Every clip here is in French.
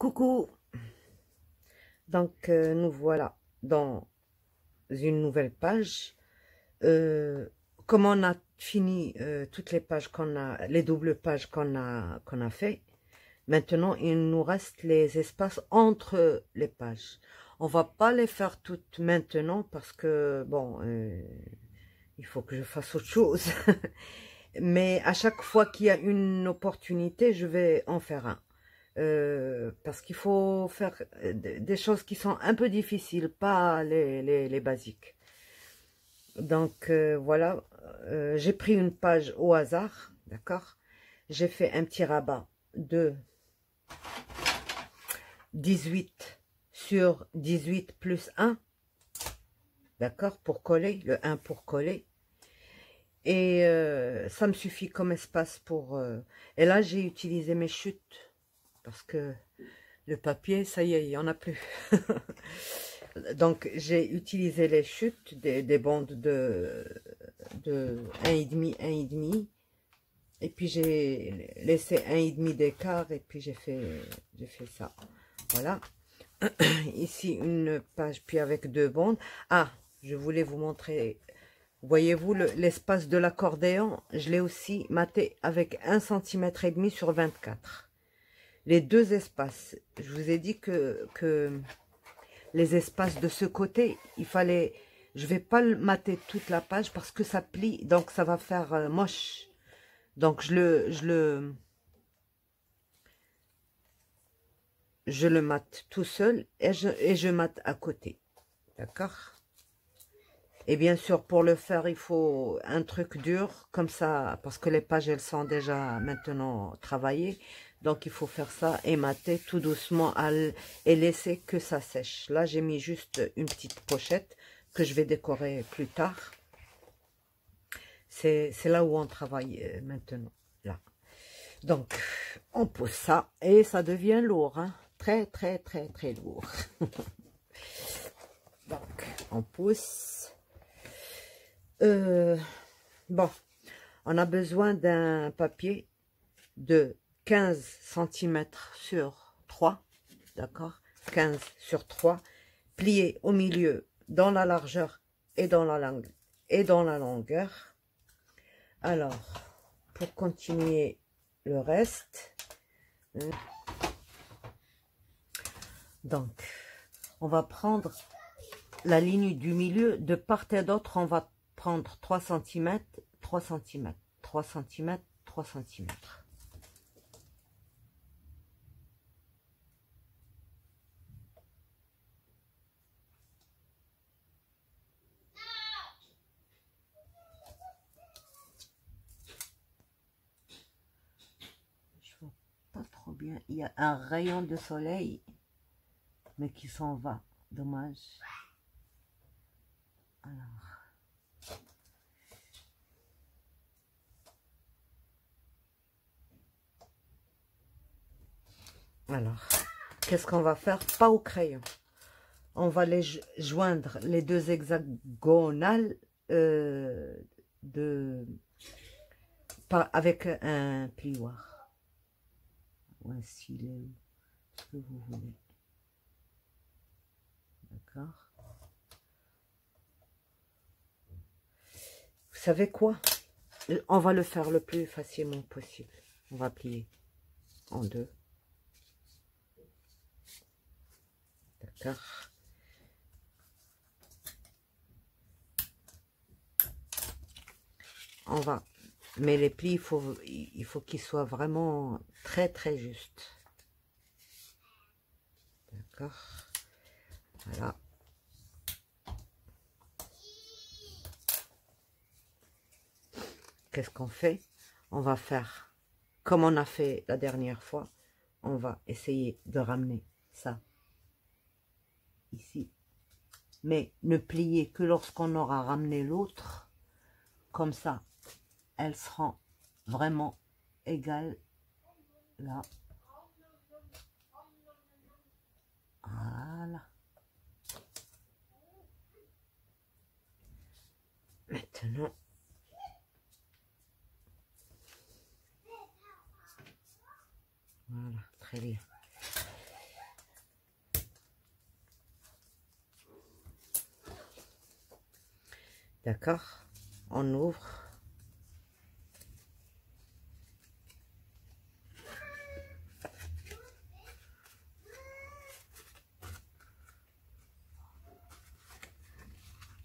Coucou. Donc nous voilà dans une nouvelle page. Comme on a fini toutes les pages les doubles pages qu'on a fait, maintenant il nous reste les espaces entre les pages. On va pas les faire toutes maintenant parce que bon, il faut que je fasse autre chose. Mais à chaque fois qu'il y a une opportunité, je vais en faire un. Parce qu'il faut faire des choses qui sont un peu difficiles, pas les basiques. Donc voilà, j'ai pris une page au hasard, d'accord? J'ai fait un petit rabat de 18 sur 18 plus 1, d'accord? Pour coller, le 1 pour coller. Et ça me suffit comme espace pour... Et là, j'ai utilisé mes chutes, parce que le papier, ça y est, il n'y en a plus. Donc, j'ai utilisé les chutes des bandes de 1,5, 1,5. Et puis, j'ai laissé 1,5 d'écart et puis j'ai fait ça. Voilà. Ici, une page, puis avec deux bandes. Ah, je voulais vous montrer... Voyez-vous l'espace de l'accordéon? Je l'ai aussi maté avec 1,5 cm sur 24. Les deux espaces. Je vous ai dit que les espaces de ce côté, il fallait... Je vais pas le mater toute la page parce que ça plie, donc ça va faire moche. Donc je le mate tout seul et je mate à côté. D'accord? Et bien sûr, pour le faire, il faut un truc dur, comme ça, parce que les pages, elles sont déjà maintenant travaillées. Donc, il faut faire ça et mater tout doucement et laisser que ça sèche. Là, j'ai mis juste une petite pochette que je vais décorer plus tard. C'est là où on travaille maintenant, là. Donc, on pose ça et ça devient lourd, hein. Très, très, très, très lourd. Donc, on pousse. Bon, on a besoin d'un papier de 15 cm sur 3, d'accord? 15 sur 3, plié au milieu dans la largeur et dans la longueur. Alors, pour continuer le reste, donc, on va prendre la ligne du milieu, de part et d'autre, on va prendre 3 cm, 3 cm, 3 cm, 3 cm. Je vois pas trop bien. Il y a un rayon de soleil, mais qui s'en va. Dommage. Alors, qu'est-ce qu'on va faire? Pas au crayon. On va les joindre, les deux hexagonales avec un plioir. Ou un stylet, ce que vous voulez. D'accord? Vous savez quoi? On va le faire le plus facilement possible. On va plier en deux. D'accord? On va... Mais les plis, il faut qu'ils soient vraiment très très justes. D'accord? Voilà. Qu'est-ce qu'on fait? On va faire comme on a fait la dernière fois. On va essayer de ramener ça ici. Mais ne plier que lorsqu'on aura ramené l'autre. Comme ça, elles seront vraiment égales là. Voilà. Maintenant, voilà, très bien. D'accord? On ouvre.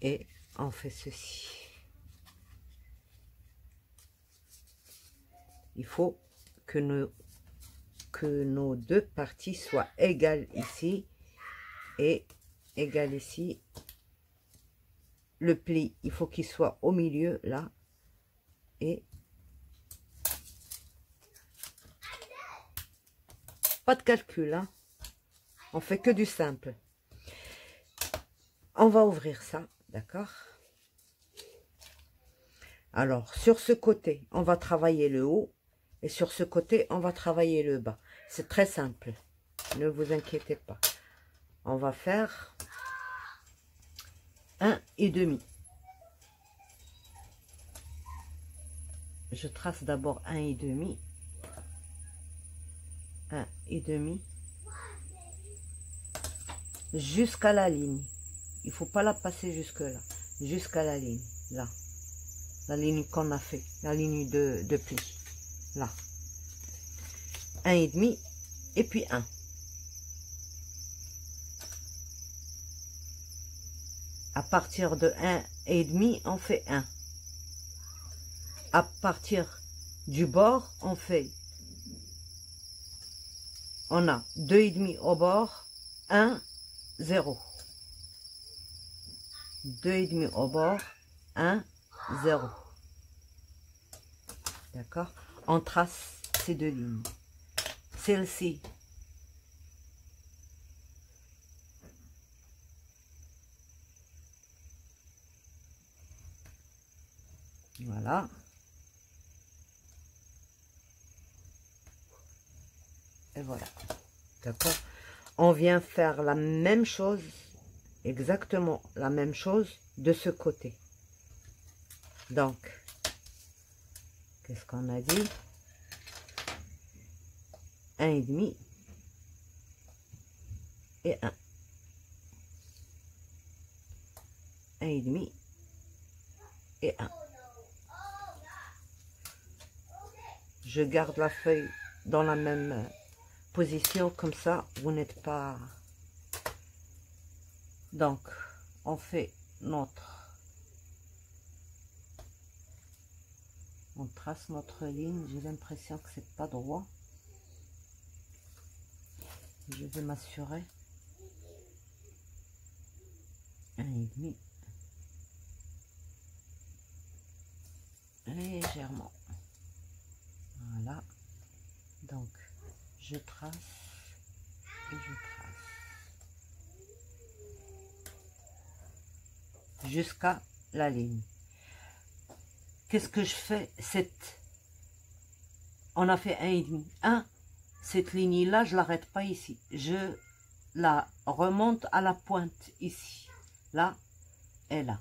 Et on fait ceci. Il faut que nos deux parties soient égales ici et égales ici. Le pli, il faut qu'il soit au milieu, là. Et pas de calcul, hein. On fait que du simple. On va ouvrir ça, d'accord? Alors, sur ce côté, on va travailler le haut. Et sur ce côté, on va travailler le bas. C'est très simple. Ne vous inquiétez pas. On va faire 1,5. Je trace d'abord 1,5. 1,5. Jusqu'à la ligne. Il ne faut pas la passer jusque là. Jusqu'à la ligne. Là. La ligne qu'on a fait. La ligne de pli. Là. 1,5 et puis 1. À partir de 1,5, on fait 1. À partir du bord, on a 2,5 au bord, 1, 0. 2,5 au bord, 1, 0. D'accord? On trace ces deux lignes. Celle-ci, voilà. Et voilà. D'accord? On vient faire la même chose, exactement la même chose de ce côté. Donc, qu'est-ce qu'on a dit? 1,5 et 1. 1,5 et 1. Je garde la feuille dans la même position, comme ça, vous n'êtes pas... Donc, on fait notre... On trace notre ligne. J'ai l'impression que c'est pas droit. Je vais m'assurer. 1,5. Légèrement. Voilà. Donc, je trace et je trace. Jusqu'à la ligne. Qu'est-ce que je fais? On a fait 1,5. 1, cette ligne-là, je l'arrête pas ici. Je la remonte à la pointe ici. Là et là.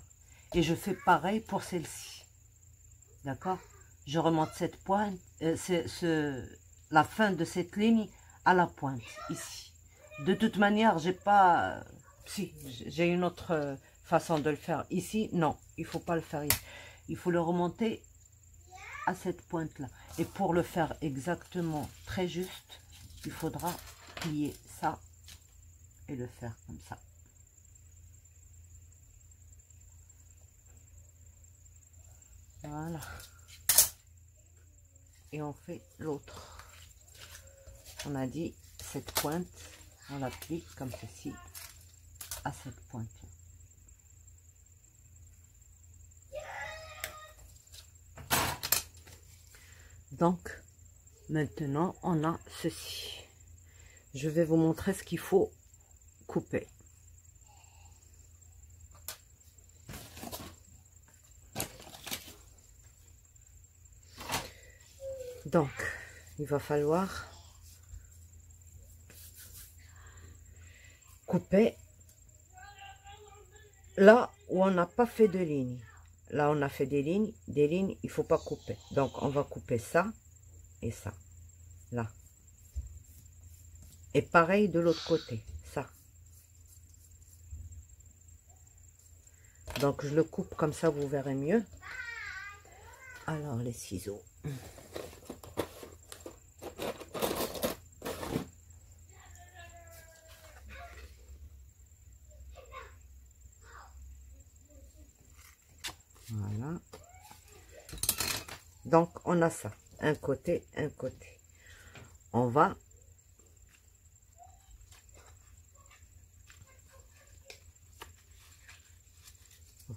Et je fais pareil pour celle-ci. D'accord? Je remonte cette pointe, la fin de cette ligne à la pointe ici. De toute manière, j'ai pas... si, j'ai une autre façon de le faire. Ici, non, il faut pas le faire ici. Il faut le remonter à cette pointe-là. Et pour le faire exactement très juste, il faudra plier ça et le faire comme ça. Voilà. Et on fait l'autre. On a dit cette pointe, on la plie comme ceci à cette pointe-là. Donc, maintenant, on a ceci. Je vais vous montrer ce qu'il faut couper. Donc, il va falloir couper là où on n'a pas fait de ligne. Là, on a fait des lignes, il ne faut pas couper. Donc, on va couper ça et ça, là. Et pareil de l'autre côté, ça. Donc je le coupe comme ça, vous verrez mieux. Alors les ciseaux. Voilà. Donc on a ça, un côté, un côté. On va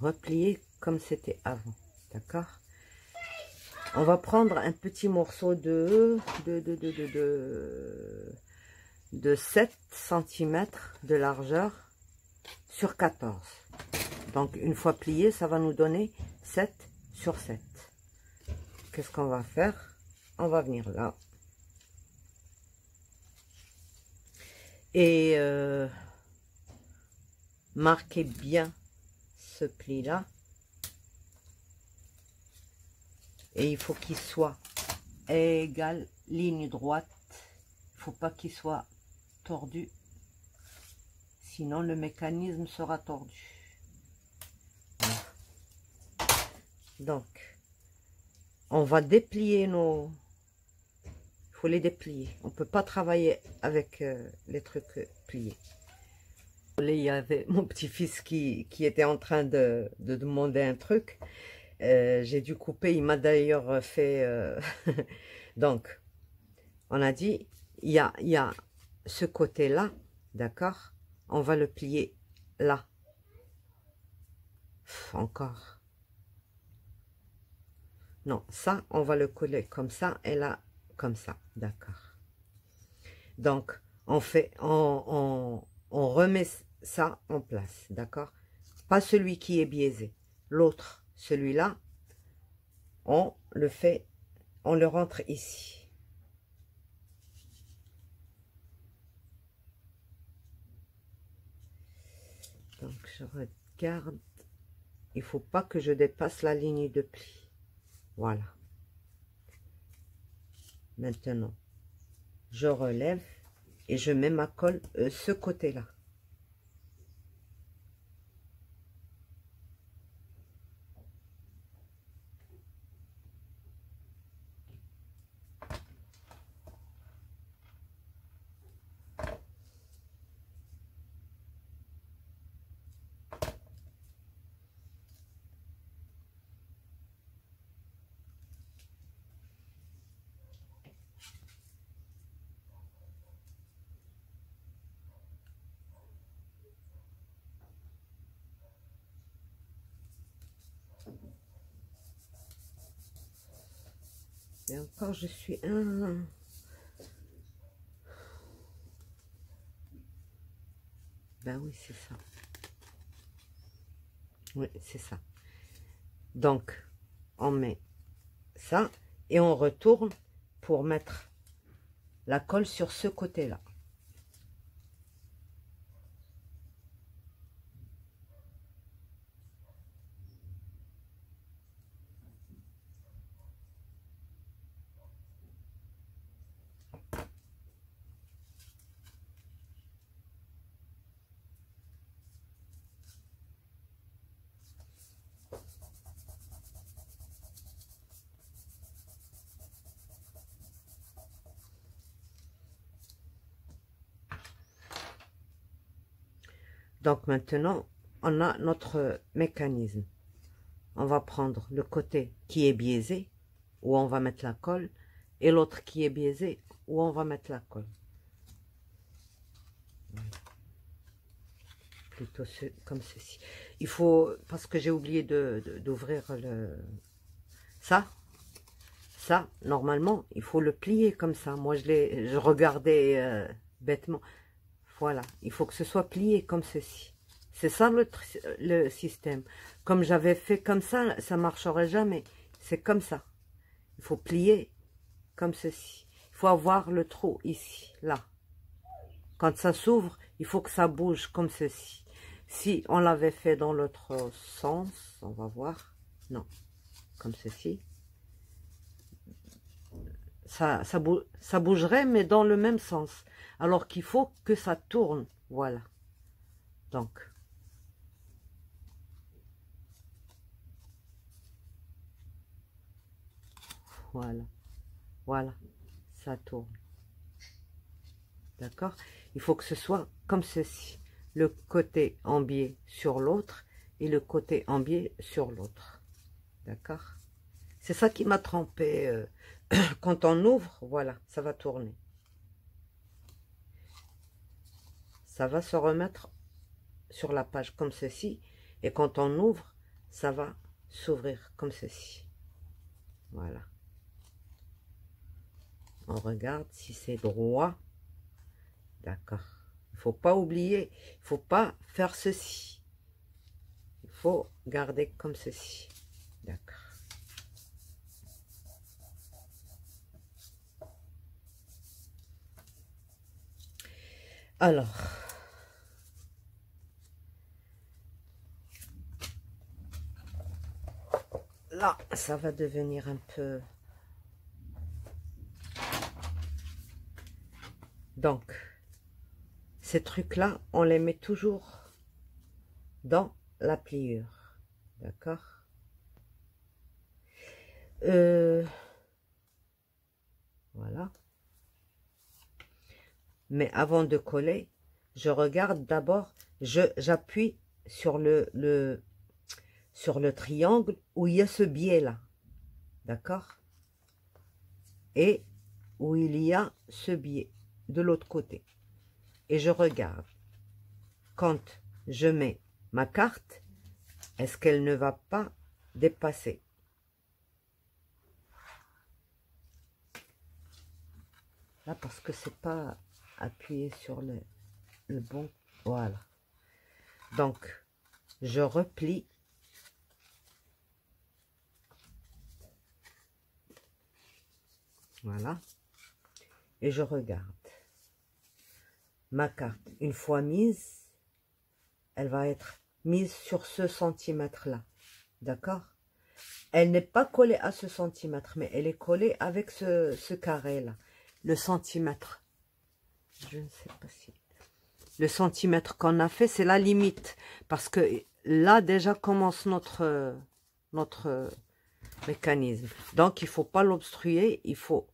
replier comme c'était avant, d'accord? On va prendre un petit morceau de 7 cm de largeur sur 14. Donc une fois plié, ça va nous donner 7 sur 7. Qu'est-ce qu'on va faire? On va venir là. Et marquez bien ce pli là. Et il faut qu'il soit égal, ligne droite. Il ne faut pas qu'il soit tordu. Sinon le mécanisme sera tordu. Voilà. Donc, on va déplier nos... Il faut les déplier. On ne peut pas travailler avec les trucs pliés. Il y avait mon petit-fils qui était en train de demander un truc. J'ai dû couper. Il m'a d'ailleurs fait... Donc, on a dit, il y a ce côté-là, d'accord? On va le plier là. Encore. Non, ça, on va le coller comme ça et là, comme ça, d'accord. Donc, on remet ça en place, d'accord? Pas celui qui est biaisé. L'autre, celui-là, on le fait, on le rentre ici. Donc, je regarde. Il ne faut pas que je dépasse la ligne de pli. Voilà. Maintenant, je relève et je mets ma colle ce côté-là. Et encore, je suis un... Ben oui, c'est ça. Oui, c'est ça. Donc, on met ça et on retourne pour mettre la colle sur ce côté-là. Donc maintenant, on a notre mécanisme. On va prendre le côté qui est biaisé, où on va mettre la colle, et l'autre qui est biaisé, où on va mettre la colle. Plutôt comme ceci. Il faut, parce que j'ai oublié d'ouvrir le... Ça, normalement, il faut le plier comme ça. Moi, je regardais bêtement. Voilà, il faut que ce soit plié comme ceci. C'est ça le système. Comme j'avais fait comme ça ne marcherait jamais. C'est comme ça. Il faut plier comme ceci. Il faut avoir le trou ici, là. Quand ça s'ouvre, il faut que ça bouge comme ceci. Si on l'avait fait dans l'autre sens, on va voir. Non, comme ceci. Ça bougerait, mais dans le même sens. Alors qu'il faut que ça tourne. Voilà. Donc, Voilà. Voilà. Ça tourne. D'accord? Il faut que ce soit comme ceci. Le côté en biais sur l'autre et le côté en biais sur l'autre. D'accord? C'est ça qui m'a trompé. Quand on ouvre, voilà, ça va tourner. Ça va se remettre sur la page comme ceci. Et quand on ouvre, ça va s'ouvrir comme ceci. Voilà. On regarde si c'est droit. D'accord. Il ne faut pas oublier, il ne faut pas faire ceci. Il faut garder comme ceci. D'accord. Alors, là, ça va devenir un peu... Donc, ces trucs-là, on les met toujours dans la pliure. D'accord? Voilà. Mais avant de coller, je regarde d'abord, j'appuie sur sur le triangle où il y a ce biais-là. D'accord? Et où il y a ce biais de l'autre côté. Et je regarde. Quand je mets ma carte, est-ce qu'elle ne va pas dépasser? Là, parce que c'est pas appuyé sur le bon. Voilà. Donc, je replie. Voilà. Et je regarde. Ma carte, une fois mise, elle va être mise sur ce centimètre-là. D'accord? Elle n'est pas collée à ce centimètre, mais elle est collée avec ce carré-là. Le centimètre. Je ne sais pas si... Le centimètre qu'on a fait, c'est la limite. Parce que là, déjà, commence notre mécanisme. Donc, il ne faut pas l'obstruer. Il faut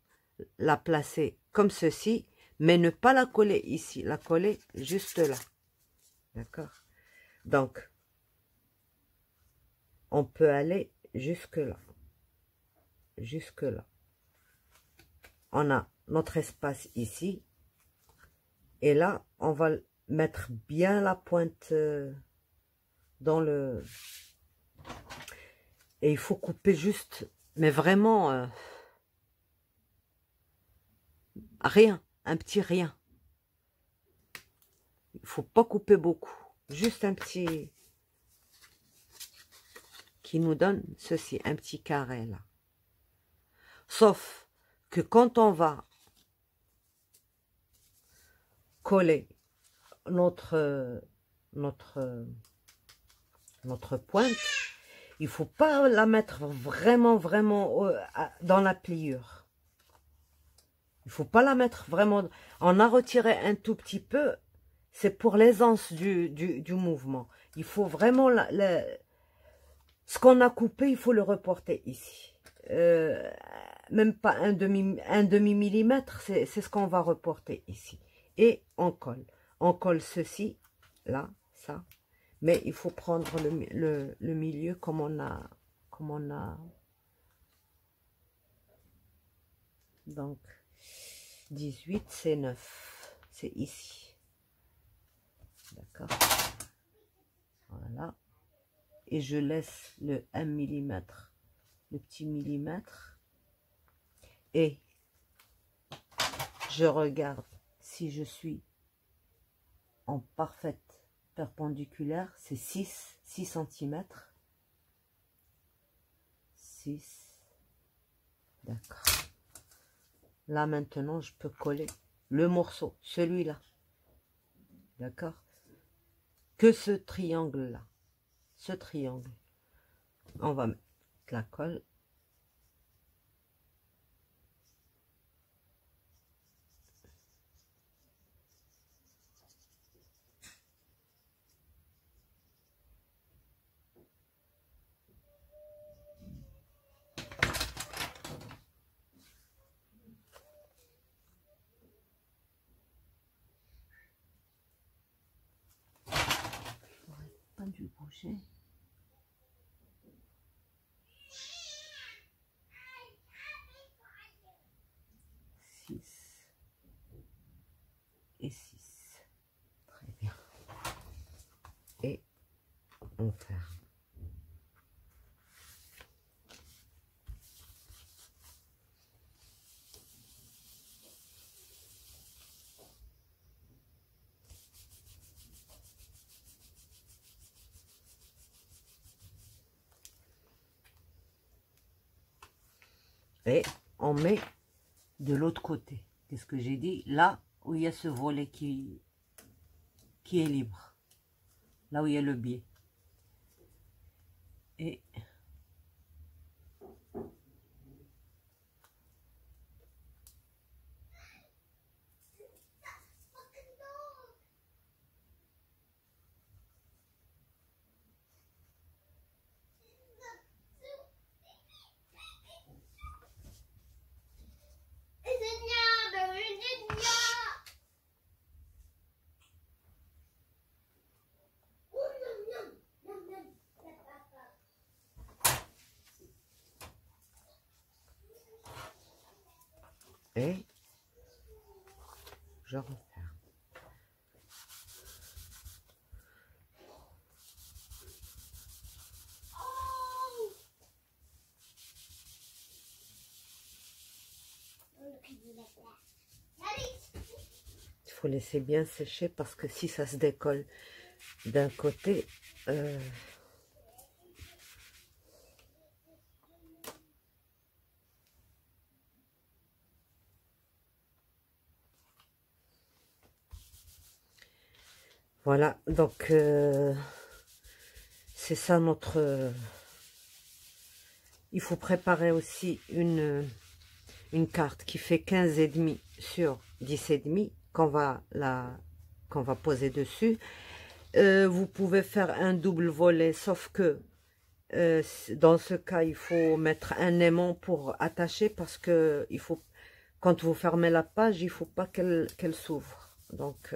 la placer comme ceci, mais ne pas la coller ici. La coller juste là. D'accord? Donc, on peut aller jusque là. Jusque là. On a notre espace ici. Et là, on va mettre bien la pointe dans le... Et il faut couper juste, mais vraiment, rien, un petit rien. Il faut pas couper beaucoup. Juste un petit... qui nous donne ceci, un petit carré là. Sauf que quand on va coller notre pointe, il faut pas la mettre vraiment dans la pliure. Il faut pas la mettre vraiment... On a retiré un tout petit peu, c'est pour l'aisance du mouvement. Il faut vraiment... ce qu'on a coupé, il faut le reporter ici. Même pas un demi millimètre, c'est ce qu'on va reporter ici. Et on colle. On colle ceci, là, ça. Mais il faut prendre le milieu comme on a... Donc, 18, c'est 9. C'est ici. D'accord. Voilà. Et je laisse le 1 mm, le petit millimètre. Et je regarde si je suis en parfaite perpendiculaire. C'est 6 cm. 6. D'accord. Là, maintenant, je peux coller le morceau, celui-là. D'accord? Que ce triangle-là. Ce triangle. On va mettre la colle. bouger. Et 6. Très bien. Et on ferme. Et on met de l'autre côté. Qu'est-ce que j'ai dit? Là où il y a ce volet qui est libre. Là où il y a le biais. Et je referme. Il faut laisser bien sécher parce que si ça se décolle d'un côté, voilà, donc c'est ça notre... il faut préparer aussi une carte qui fait 15,5 sur 10,5 qu'on va poser dessus. Vous pouvez faire un double volet, sauf que dans ce cas, il faut mettre un aimant pour attacher parce que il faut, quand vous fermez la page, il faut pas qu'elle s'ouvre. Donc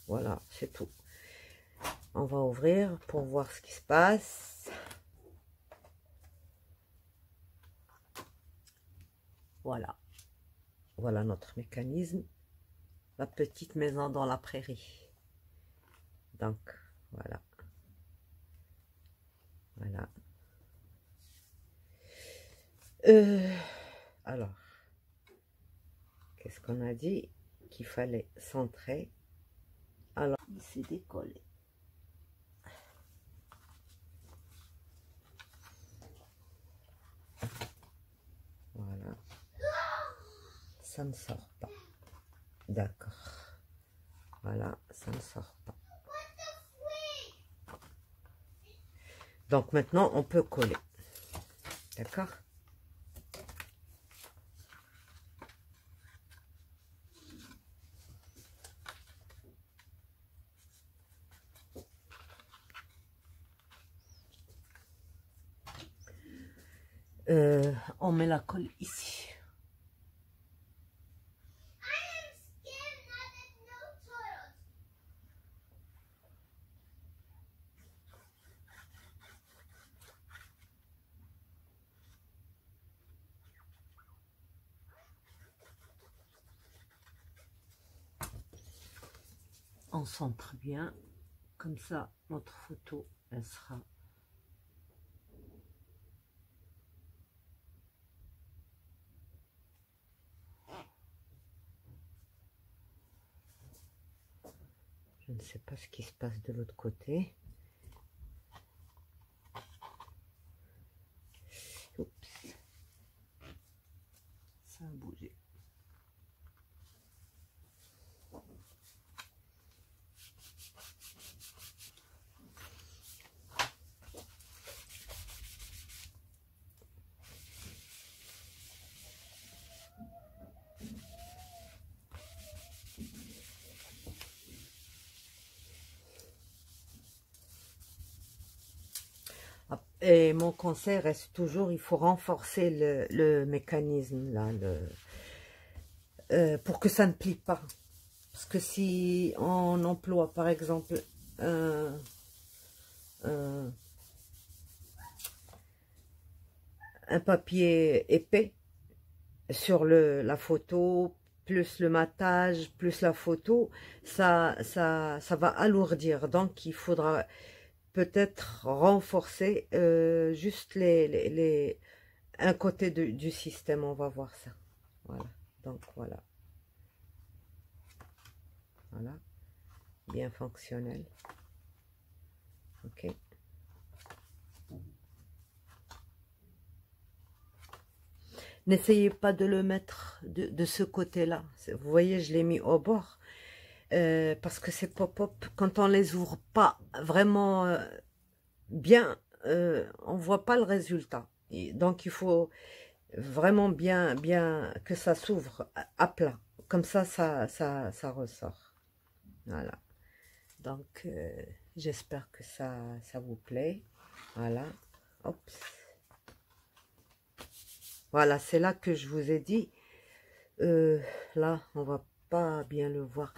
voilà, c'est tout. On va ouvrir pour voir ce qui se passe. Voilà. Voilà notre mécanisme. La petite maison dans la prairie. Donc, voilà. Voilà. Alors, qu'est-ce qu'on a dit? Qu'il fallait centrer. Alors, il s'est décollé. Voilà. Ça ne sort pas. D'accord. Voilà, ça ne sort pas. Donc maintenant, on peut coller. D'accord? On met la colle ici. On centre bien, comme ça notre photo elle sera je ne sais pas ce qui se passe de l'autre côté. Oups, ça a bougé. Et mon conseil reste toujours, il faut renforcer le mécanisme là, pour que ça ne plie pas. Parce que si on emploie par exemple un un papier épais sur la photo, plus le matage, plus la photo, ça va alourdir. Donc, il faudra peut-être renforcer juste un côté du système. On va voir ça. Voilà. Donc, voilà. Voilà. Bien fonctionnel. Ok. N'essayez pas de le mettre de ce côté-là. Vous voyez, je l'ai mis au bord. Parce que ces pop-up, quand on les ouvre pas vraiment bien, on voit pas le résultat. Donc, il faut vraiment bien que ça s'ouvre à plat. Comme ça ressort. Voilà. Donc, j'espère que ça vous plaît. Voilà. Hop. Voilà, c'est là que je vous ai dit. Là, on va pas bien le voir.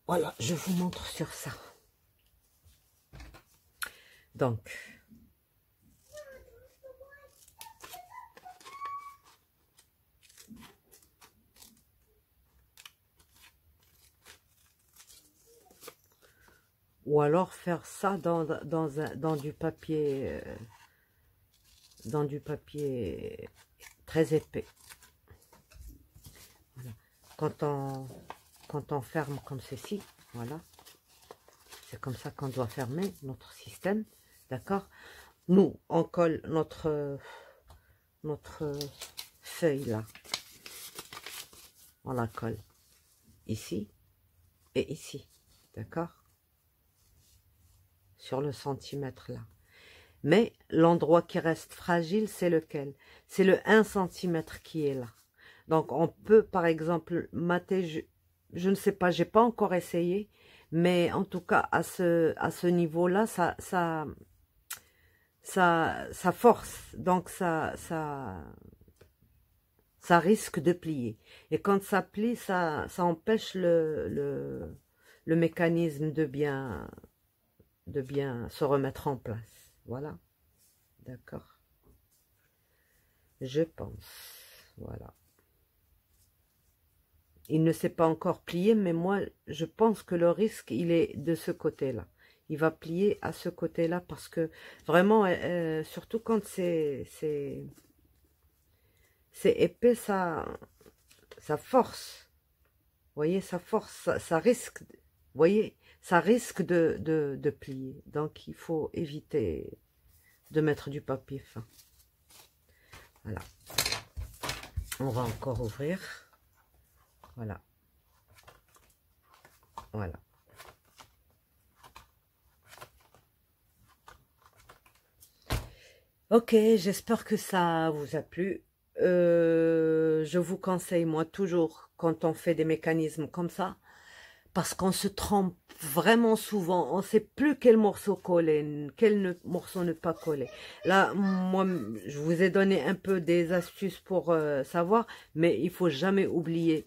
Voilà, je vous montre sur ça. Donc, ou alors faire ça dans du papier, très épais. Voilà. Quand on ferme comme ceci, voilà, c'est comme ça qu'on doit fermer notre système, d'accord? Nous, on colle notre feuille là, on la colle ici et ici, d'accord? Sur le centimètre là. Mais l'endroit qui reste fragile, c'est lequel? C'est le 1 cm qui est là. Donc, on peut, par exemple, mater, je ne sais pas, j'ai pas encore essayé, mais en tout cas, à ce niveau-là, ça force. Donc, ça risque de plier. Et quand ça plie, ça empêche le mécanisme de bien se remettre en place. Voilà. D'accord. Je pense. Voilà. Il ne s'est pas encore plié, mais moi, je pense que le risque, il est de ce côté-là. Il va plier à ce côté-là parce que vraiment, surtout quand c'est épais, ça force. Vous voyez, ça force, ça risque. Vous voyez, ça risque de plier. Donc, il faut éviter de mettre du papier fin. Voilà. On va encore ouvrir. Voilà. Voilà. Ok, j'espère que ça vous a plu. Je vous conseille, moi, toujours, quand on fait des mécanismes comme ça, parce qu'on se trompe vraiment souvent. On ne sait plus quel morceau coller, morceau ne pas coller. Là, moi, je vous ai donné un peu des astuces pour savoir, mais il faut jamais oublier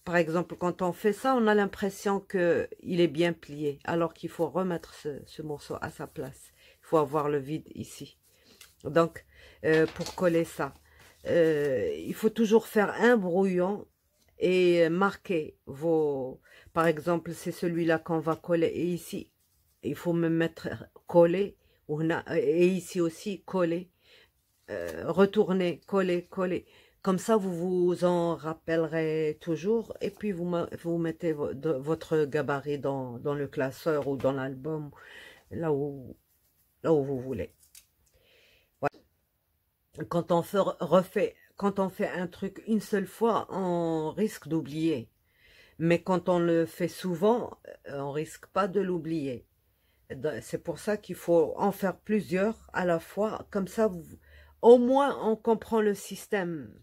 par exemple, quand on fait ça, on a l'impression qu'il est bien plié, alors qu'il faut remettre ce morceau à sa place. Il faut avoir le vide ici. Donc, pour coller ça, il faut toujours faire un brouillon et marquer vos... Par exemple, c'est celui-là qu'on va coller. Et ici, il faut me mettre coller. Et ici aussi, coller. Retourner, coller, coller. Comme ça, vous vous en rappellerez toujours. Et puis, vous mettez votre gabarit dans le classeur ou dans l'album, là où vous voulez. Voilà. Quand on fait un truc une seule fois, on risque d'oublier. Mais quand on le fait souvent, on risque pas de l'oublier. C'est pour ça qu'il faut en faire plusieurs à la fois. Comme ça, au moins, on comprend le système.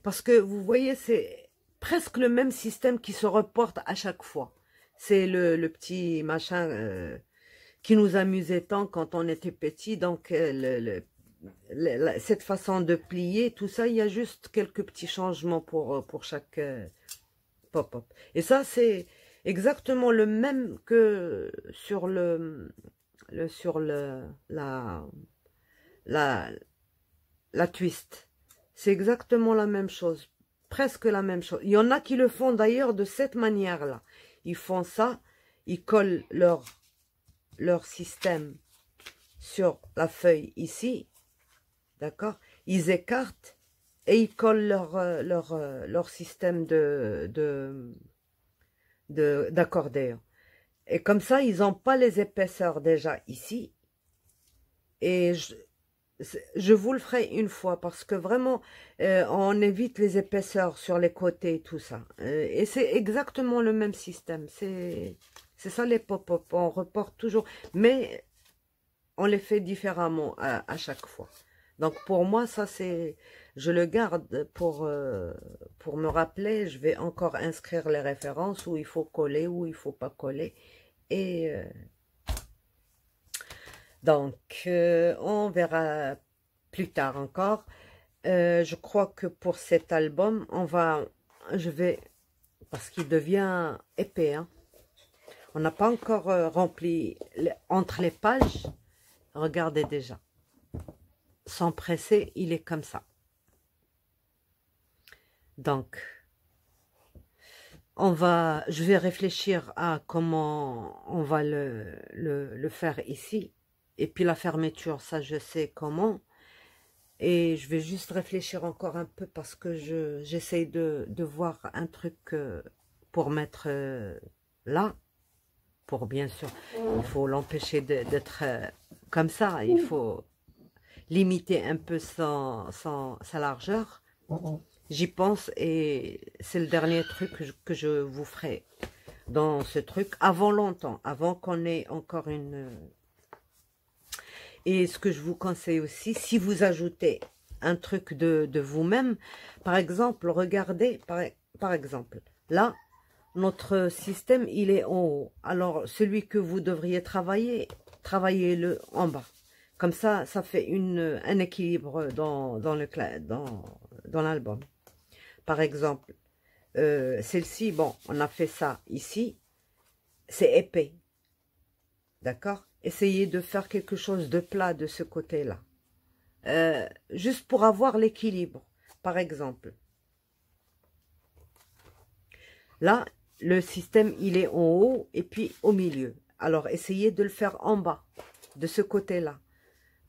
Parce que vous voyez, c'est presque le même système qui se reporte à chaque fois. C'est le petit machin qui nous amusait tant quand on était petit. Donc, cette façon de plier, tout ça, il y a juste quelques petits changements pour chaque pop-up. Et ça, c'est exactement le même que sur sur la, la twist. C'est exactement la même chose, presque la même chose. Il y en a qui le font d'ailleurs de cette manière-là. Ils font ça, ils collent leur système sur la feuille ici, d'accord? Ils écartent et ils collent leur système d'accordéon. Et comme ça, ils n'ont pas les épaisseurs déjà ici. Et je vous le ferai une fois parce que vraiment, on évite les épaisseurs sur les côtés et tout ça. Et c'est exactement le même système. C'est ça les pop-up. On reporte toujours. Mais on les fait différemment à chaque fois. Donc pour moi, ça c'est... Je le garde pour me rappeler. Je vais encore inscrire les références où il faut coller, où il faut pas coller. Et donc, on verra plus tard encore. Je crois que pour cet album, je vais, parce qu'il devient épais, hein. On n'a pas encore rempli entre les pages. Regardez déjà. Sans presser, il est comme ça. Donc, je vais réfléchir à comment on va le faire ici. Et puis la fermeture, ça je sais comment. Et je vais juste réfléchir encore un peu parce que j'essaye de voir un truc pour mettre là. Pour bien sûr, il faut l'empêcher d'être comme ça. Il faut limiter un peu sa largeur. J'y pense et c'est le dernier truc que je vous ferai dans ce truc avant longtemps, avant qu'on ait encore une... Et ce que je vous conseille aussi, si vous ajoutez un truc de vous-même, par exemple, regardez, par exemple, là, notre système, il est en haut. Alors, celui que vous devriez travailler, travaillez-le en bas. Comme ça fait un équilibre dans l'album. Par exemple, celle-ci, bon, on a fait ça ici, c'est épais. D'accord? Essayez de faire quelque chose de plat de ce côté-là. Juste pour avoir l'équilibre. Par exemple, là, le système, il est en haut et puis au milieu. Alors, essayez de le faire en bas, de ce côté-là.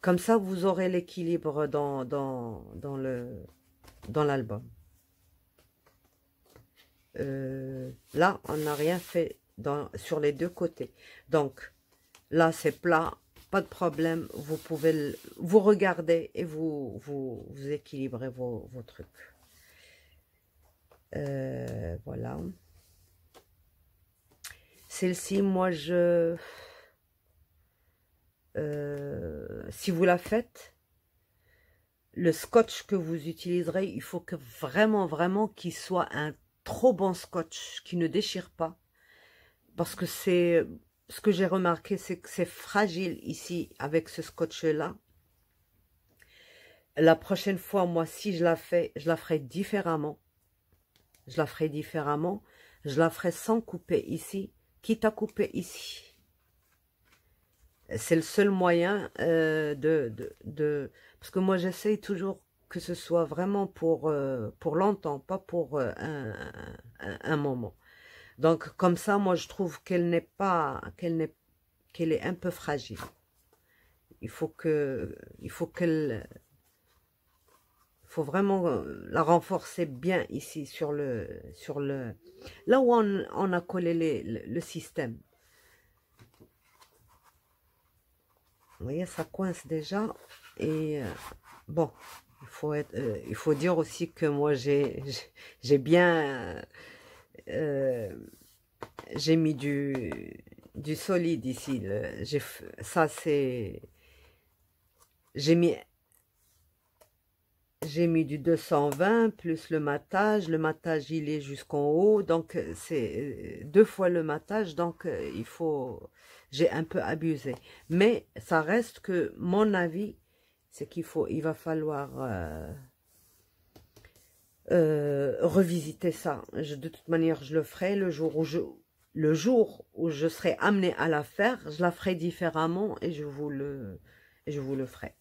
Comme ça, vous aurez l'équilibre dans l'album. Là, on n'a rien fait sur les deux côtés. Donc, là, c'est plat, pas de problème. Vous pouvez vous regarder et vous équilibrez vos trucs. Voilà. Celle-ci, moi, si vous la faites, le scotch que vous utiliserez, il faut que vraiment qu'il soit un trop bon scotch qui ne déchire pas. Parce que c'est... Ce que j'ai remarqué, c'est que c'est fragile ici avec ce scotch-là. La prochaine fois, moi, si je la fais, je la ferai différemment. Je la ferai différemment. Je la ferai sans couper ici, quitte à couper ici. C'est le seul moyen parce que moi, j'essaye toujours que ce soit vraiment pour longtemps, pas pour un moment. Donc, comme ça, moi, je trouve qu'elle est un peu fragile. Il faut vraiment la renforcer bien ici là où on a collé le système. Vous voyez, ça coince déjà. Et bon, il faut dire aussi que moi, j'ai bien... j'ai mis du solide ici. Ça, c'est... J'ai mis du 220 plus le matage. Le matage, il est jusqu'en haut. Donc, c'est 2 fois le matage. Donc, j'ai un peu abusé. Mais ça reste que mon avis, c'est il va falloir revisiter ça. De toute manière, je le ferai le jour où le jour où je serai amenée à la faire, je la ferai différemment et je vous le ferai.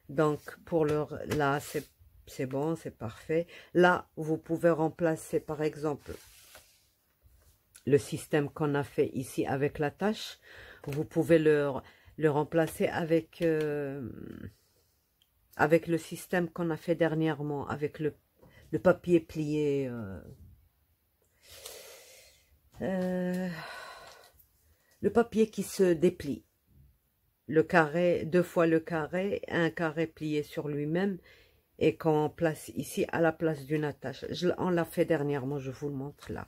Donc, pour là, c'est bon, c'est parfait. Là, vous pouvez remplacer, par exemple, le système qu'on a fait ici avec la tâche. Vous pouvez le remplacer avec, avec le système qu'on a fait dernièrement, avec le papier plié. Le papier qui se déplie. Le carré, 2 fois le carré, un carré plié sur lui-même et qu'on place ici à la place d'une attache. On l'a fait dernièrement, je vous le montre là.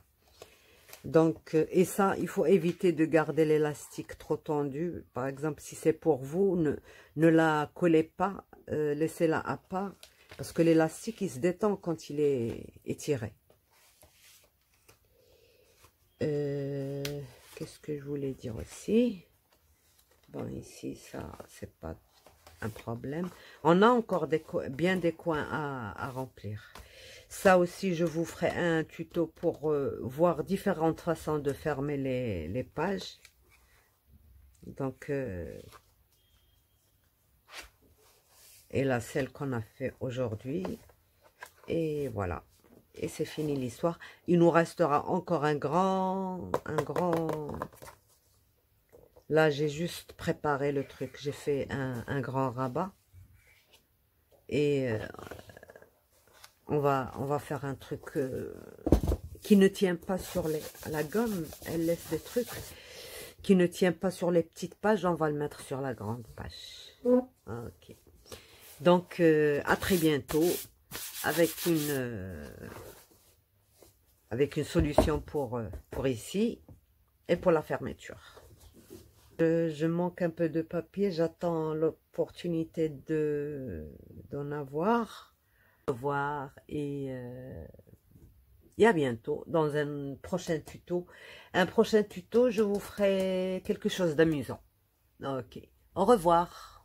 Donc, et ça, il faut éviter de garder l'élastique trop tendu. Par exemple, si c'est pour vous, ne la collez pas, laissez-la à part, parce que l'élastique, il se détend quand il est étiré. Qu'est-ce que je voulais dire aussi? Bon, ici, ça, c'est pas un problème. On a encore bien des coins à remplir. Ça aussi, je vous ferai un tuto pour voir différentes façons de fermer les pages. Donc, et là, celle qu'on a fait aujourd'hui. Et voilà. Et c'est fini l'histoire. Il nous restera encore un grand... Là, j'ai juste préparé le truc. J'ai fait un grand rabat. Et on va faire un truc qui ne tient pas sur la gomme. Elle laisse des trucs qui ne tient pas sur les petites pages. On va le mettre sur la grande page. Ok. Donc, à très bientôt avec une solution pour ici et pour la fermeture. Je manque un peu de papier, j'attends l'opportunité d'en avoir. Au revoir et à bientôt dans un prochain tuto. Un prochain tuto, je vous ferai quelque chose d'amusant. Ok, au revoir.